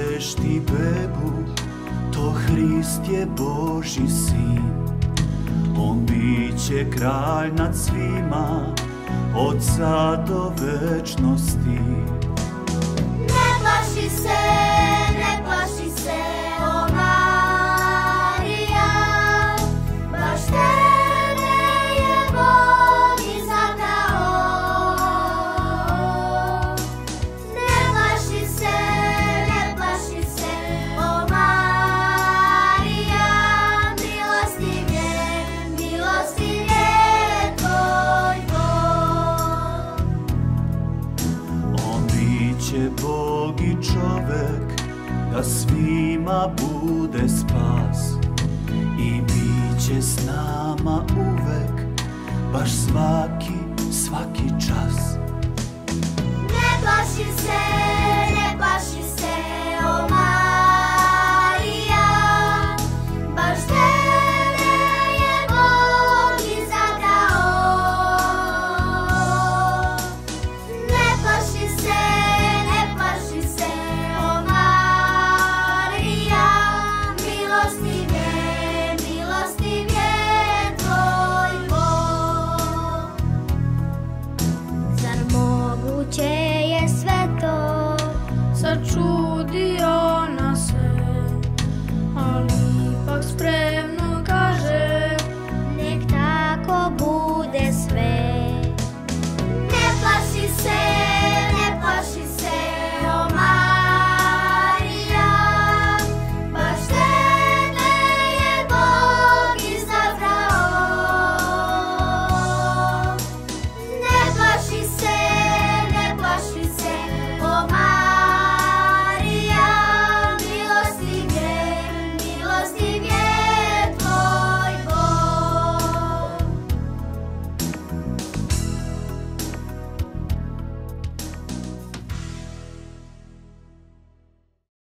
Čuješ ti bebu, to Hrist je Božji sin. On biće kralj nad svima, od sad do večnosti. Ne plaši se, ne plaši se, o Marija, baš tebe je Bog izabrao. Ne plaši se, ne plaši se, o Marija, milostiv je tvoj Bog. On biće Bog i čovek, da svima bude spas. I biće s nama uvek, baš svaki čas. Ne plaši se,